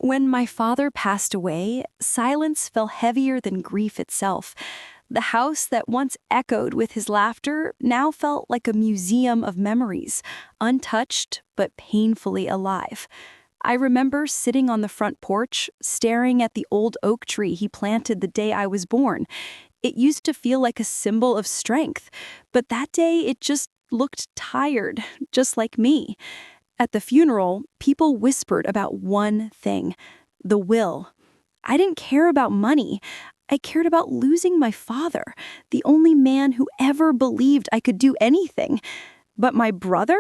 When my father passed away, silence fell heavier than grief itself. The house that once echoed with his laughter now felt like a museum of memories, untouched but painfully alive. I remember sitting on the front porch, staring at the old oak tree he planted the day I was born. It used to feel like a symbol of strength, but that day it just looked tired, just like me. At the funeral, people whispered about one thing: the will. I didn't care about money. I cared about losing my father, the only man who ever believed I could do anything. But my brother?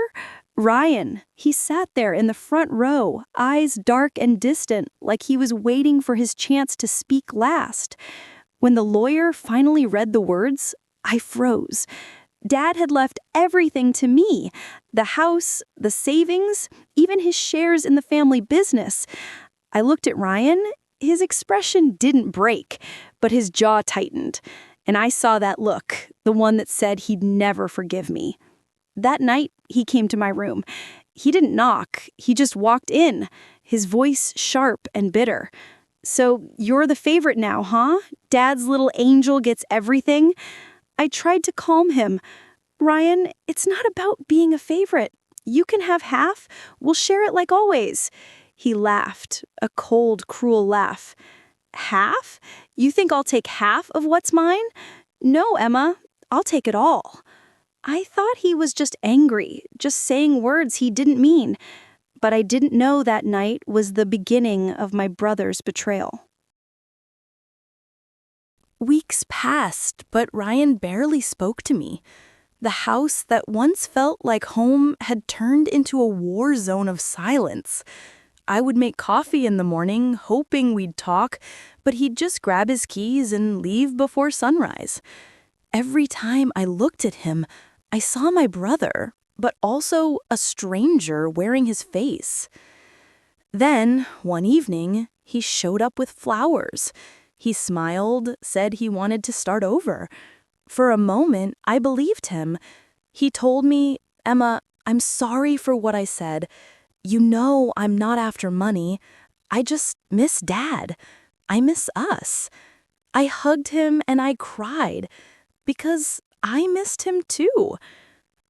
Ryan, he sat there in the front row, eyes dark and distant, like he was waiting for his chance to speak last. When the lawyer finally read the words, I froze. Dad had left everything to me: the house, the savings, even his shares in the family business. I looked at Ryan. His expression didn't break, but his jaw tightened. And I saw that look, the one that said he'd never forgive me. That night, he came to my room. He didn't knock, he just walked in, his voice sharp and bitter. "So you're the favorite now, huh? Dad's little angel gets everything?" I tried to calm him. "Ryan, it's not about being a favorite. You can have half. We'll share it like always." He laughed, a cold, cruel laugh. "Half? You think I'll take half of what's mine? No, Emma, I'll take it all." I thought he was just angry, just saying words he didn't mean. But I didn't know that night was the beginning of my brother's betrayal. Weeks passed, but Ryan barely spoke to me. The house that once felt like home had turned into a war zone of silence. I would make coffee in the morning, hoping we'd talk, but he'd just grab his keys and leave before sunrise. Every time I looked at him, I saw my brother, but also a stranger wearing his face. Then, one evening, he showed up with flowers. He smiled, said he wanted to start over. For a moment, I believed him. He told me, "Emma, I'm sorry for what I said. You know I'm not after money. I just miss Dad. I miss us." I hugged him and I cried because I missed him too.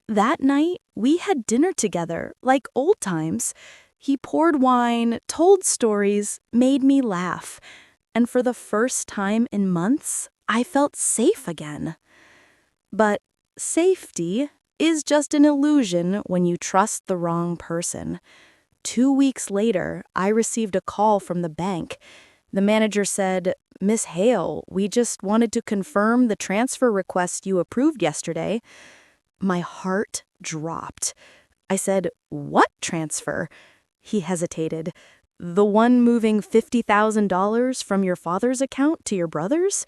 That night, we had dinner together, like old times. He poured wine, told stories, made me laugh. And for the first time in months, I felt safe again. But safety is just an illusion when you trust the wrong person. 2 weeks later, I received a call from the bank. The manager said, "Miss Hale, we just wanted to confirm the transfer request you approved yesterday." My heart dropped. I said, "What transfer?" He hesitated. "The one moving $50,000 from your father's account to your brother's?"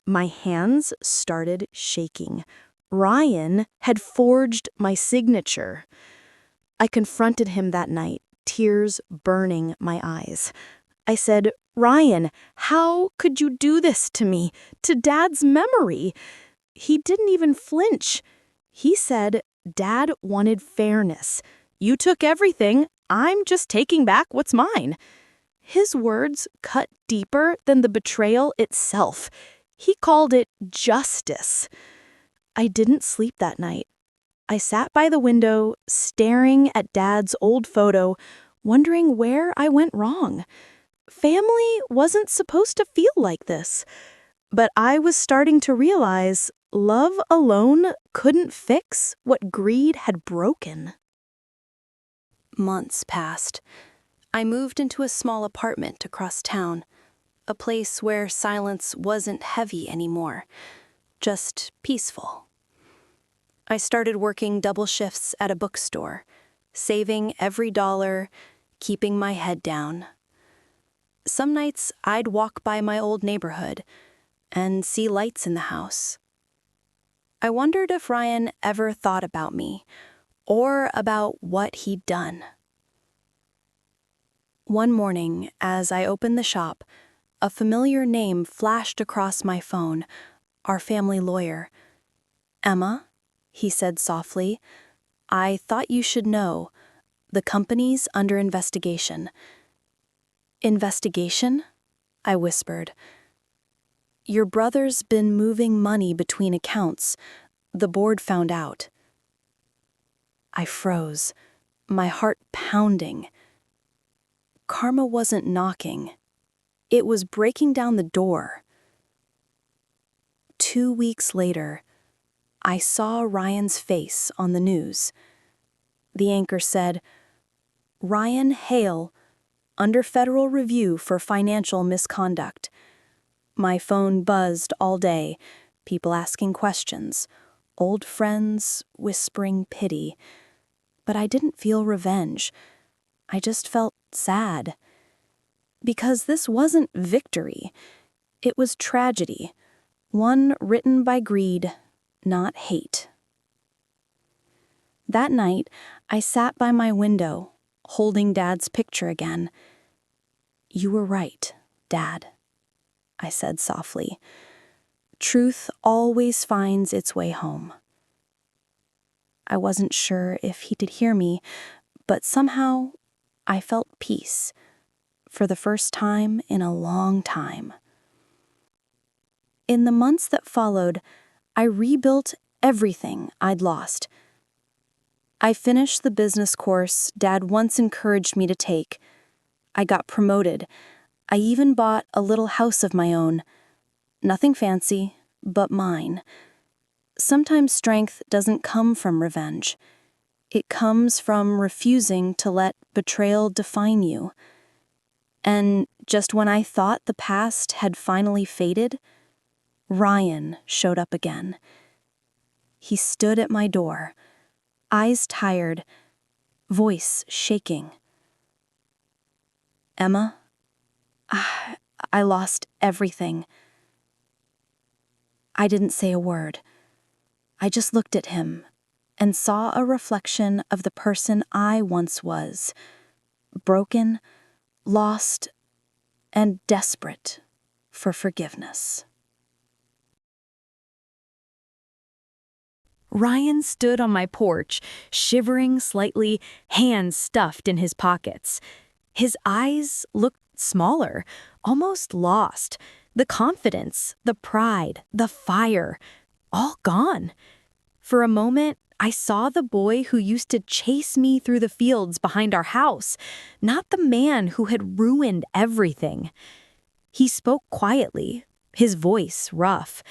My hands started shaking. Ryan had forged my signature. I confronted him that night, tears burning my eyes. I said, "Ryan, how could you do this to me, to Dad's memory?" He didn't even flinch. He said, "Dad wanted fairness. You took everything. I'm just taking back what's mine." His words cut deeper than the betrayal itself. He called it justice. I didn't sleep that night. I sat by the window, staring at Dad's old photo, wondering where I went wrong. Family wasn't supposed to feel like this. But I was starting to realize love alone couldn't fix what greed had broken. Months passed. I moved into a small apartment across town, a place where silence wasn't heavy anymore, just peaceful. I started working double shifts at a bookstore, saving every dollar, keeping my head down. Some nights I'd walk by my old neighborhood and see lights in the house. I wondered if Ryan ever thought about me or about what he'd done. One morning, as I opened the shop, a familiar name flashed across my phone: our family lawyer. "Emma," he said softly, "I thought you should know. The company's under investigation." Investigation? I whispered. Your brother's been moving money between accounts. The board found out. I froze, my heart pounding. Karma wasn't knocking. It was breaking down the door. 2 weeks later, I saw Ryan's face on the news. The anchor said, "Ryan Hale, under federal review for financial misconduct." My phone buzzed all day, people asking questions, old friends whispering pity. But I didn't feel revenge. I just felt sad. Because this wasn't victory. It was tragedy, one written by greed, not hate. That night, I sat by my window, holding Dad's picture again. "You were right, Dad," I said softly. "Truth always finds its way home." I wasn't sure if he could hear me, but somehow I felt peace, for the first time in a long time. In the months that followed, I rebuilt everything I'd lost. I finished the business course Dad once encouraged me to take. I got promoted. I even bought a little house of my own. Nothing fancy, but mine. Sometimes strength doesn't come from revenge. It comes from refusing to let betrayal define you. And just when I thought the past had finally faded, Ryan showed up again. He stood at my door, eyes tired, voice shaking. "Emma, I lost everything." I didn't say a word. I just looked at him and saw a reflection of the person I once was, broken, lost, and desperate for forgiveness. Ryan stood on my porch, shivering slightly, hands stuffed in his pockets. His eyes looked smaller, almost lost. The confidence, the pride, the fire, all gone. For a moment, I saw the boy who used to chase me through the fields behind our house, not the man who had ruined everything. He spoke quietly, his voice rough.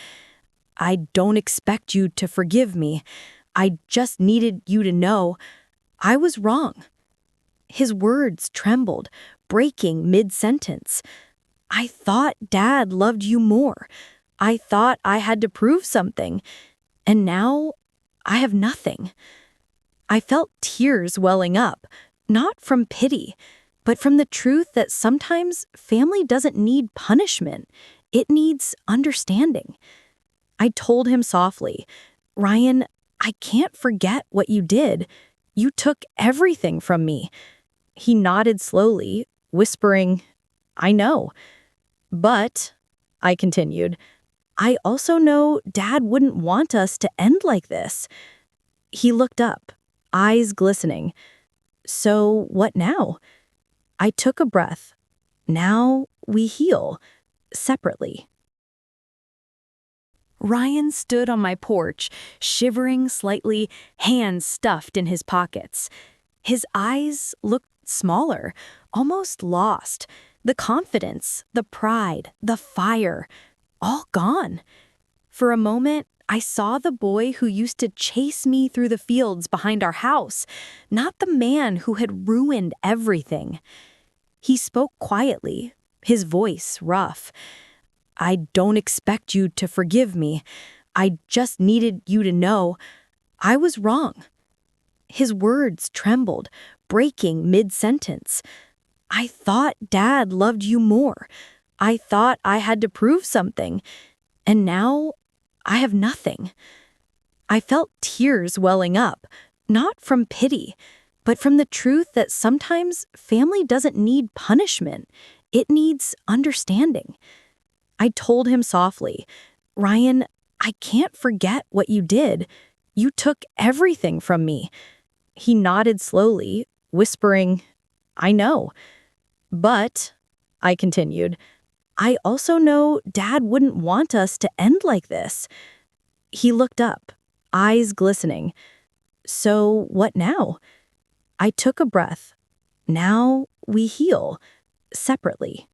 "I don't expect you to forgive me. I just needed you to know I was wrong." His words trembled, breaking mid-sentence. "I thought Dad loved you more. I thought I had to prove something. And now I have nothing." I felt tears welling up, not from pity, but from the truth that sometimes family doesn't need punishment. It needs understanding. I told him softly, "Ryan, I can't forget what you did. You took everything from me." He nodded slowly, whispering, "I know. But," I continued, "I also know Dad wouldn't want us to end like this." He looked up, eyes glistening. "So what now?" I took a breath. "Now we heal, separately." Ryan stood on my porch, shivering slightly, hands stuffed in his pockets. His eyes looked smaller, almost lost. The confidence, the pride, the fire, all gone. For a moment, I saw the boy who used to chase me through the fields behind our house, not the man who had ruined everything. He spoke quietly, his voice rough. "I don't expect you to forgive me. I just needed you to know I was wrong." His words trembled, breaking mid-sentence. "I thought Dad loved you more. I thought I had to prove something. And now I have nothing." I felt tears welling up, not from pity, but from the truth that sometimes family doesn't need punishment. It needs understanding. I told him softly, "Ryan, I can't forget what you did. You took everything from me." He nodded slowly, whispering, "I know. But," I continued. I also know Dad wouldn't want us to end like this. He looked up, eyes glistening. So what now? I took a breath. Now we heal, separately.